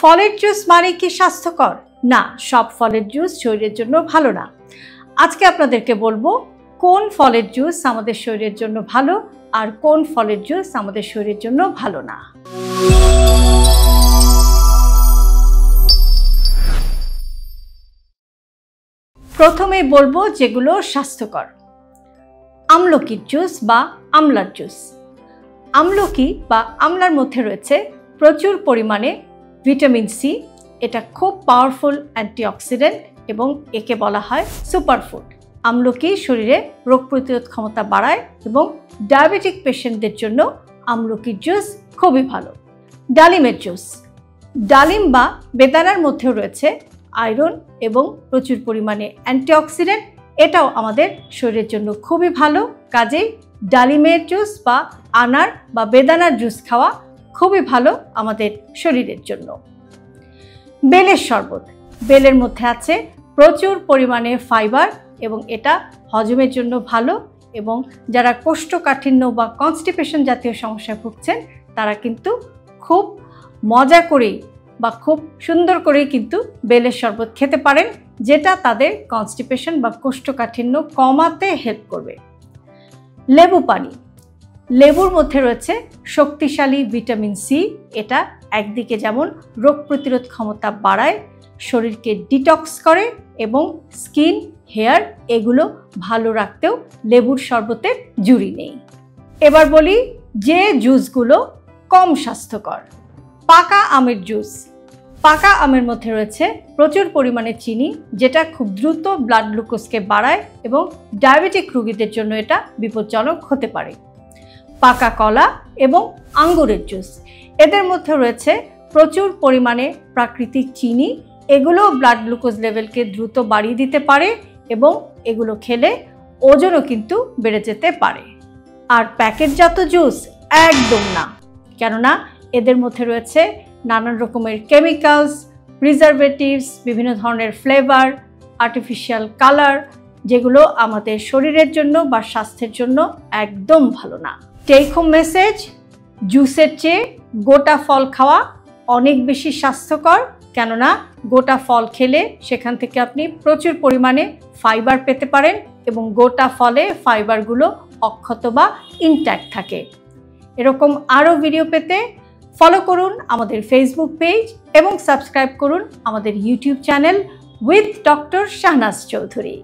ফলের জুস মানে কি স্বাস্থ্যকর? না, সব ফলের জুস শরীরের জন্য ভালো না। আজকে আপনাদেরকে বলবো কোন ফলের জুস আমাদের শরীরের জন্য ভালো আর কোন ফলের জুস আমাদের শরীরের জন্য ভালো না। প্রথমে বলবো যেগুলো স্বাস্থ্যকর। আমলকির জুস বা আমলার জুস। আমলকি বা আমলার মধ্যে রয়েছে প্রচুর পরিমাণে ভিটামিন সি। এটা খুব পাওয়ারফুল অ্যান্টিঅক্সিডেন্ট এবং একে বলা হয় সুপারফুড। আমলকি শরীরে রোগ প্রতিরোধ ক্ষমতা বাড়ায় এবং ডায়াবেটিক পেশেন্টদের জন্য আমলকির জুস খুবই ভালো। ডালিমের জুস। ডালিম বা বেদানার মধ্যেও রয়েছে আয়রন এবং প্রচুর পরিমাণে অ্যান্টিঅক্সিডেন্ট। এটাও আমাদের শরীরের জন্য খুবই ভালো। কাজেই ডালিমের জুস বা আনার বা বেদানার জুস খাওয়া খুবই ভালো আমাদের শরীরের জন্য। বেলের শরবত। বেলের মধ্যে আছে প্রচুর পরিমাণে ফাইবার এবং এটা হজমের জন্য ভালো, এবং যারা কোষ্ঠকাঠিন্য বা কনস্টিপেশন জাতীয় সমস্যায় ভুগছেন তারা কিন্তু খুব মজা করেই বা খুব সুন্দর করেই কিন্তু বেলের শরবত খেতে পারেন, যেটা তাদের কনস্টিপেশন বা কোষ্ঠকাঠিন্য কমাতে হেল্প করবে। লেবু পানি। লেবুর মধ্যে রয়েছে শক্তিশালী ভিটামিন সি। এটা একদিকে যেমন রোগ প্রতিরোধ ক্ষমতা বাড়ায়, শরীরকে ডিটক্স করে এবং স্কিন, হেয়ার এগুলো ভালো রাখতেও লেবুর শরবতের জুড়ি নেই। এবার বলি যে জুসগুলো কম স্বাস্থ্যকর। পাকা আমের জুস। পাকা আমের মধ্যে রয়েছে প্রচুর পরিমাণে চিনি, যেটা খুব দ্রুত ব্লাড গ্লুকোজকে বাড়ায় এবং ডায়াবেটিক রোগীদের জন্য এটা বিপজ্জনক হতে পারে। পাকা কলা এবং আঙ্গুরের জুস। এদের মধ্যে রয়েছে প্রচুর পরিমাণে প্রাকৃতিক চিনি। এগুলো ব্লাড গ্লুকোজ লেভেলকে দ্রুত বাড়িয়ে দিতে পারে এবং এগুলো খেলে ওজনও কিন্তু বেড়ে যেতে পারে। আর প্যাকেটজাত জুস একদম না, কেননা এদের মধ্যে রয়েছে নানান রকমের কেমিক্যালস, প্রিজারভেটিভস, বিভিন্ন ধরনের ফ্লেভার, আর্টিফিশিয়াল কালার, যেগুলো আমাদের শরীরের জন্য বা স্বাস্থ্যের জন্য একদম ভালো না। টেক হোম মেসেজ, জুসের চেয়ে গোটা ফল খাওয়া অনেক বেশি স্বাস্থ্যকর, কেননা গোটা ফল খেলে সেখান থেকে আপনি প্রচুর পরিমাণে ফাইবার পেতে পারেন এবং গোটা ফলে ফাইবারগুলো অক্ষত বা ইনট্যাক্ট থাকে। এরকম আরও ভিডিও পেতে ফলো করুন আমাদের ফেসবুক পেজ এবং সাবস্ক্রাইব করুন আমাদের YouTube channel with doctor Shahnaz Chowdhury.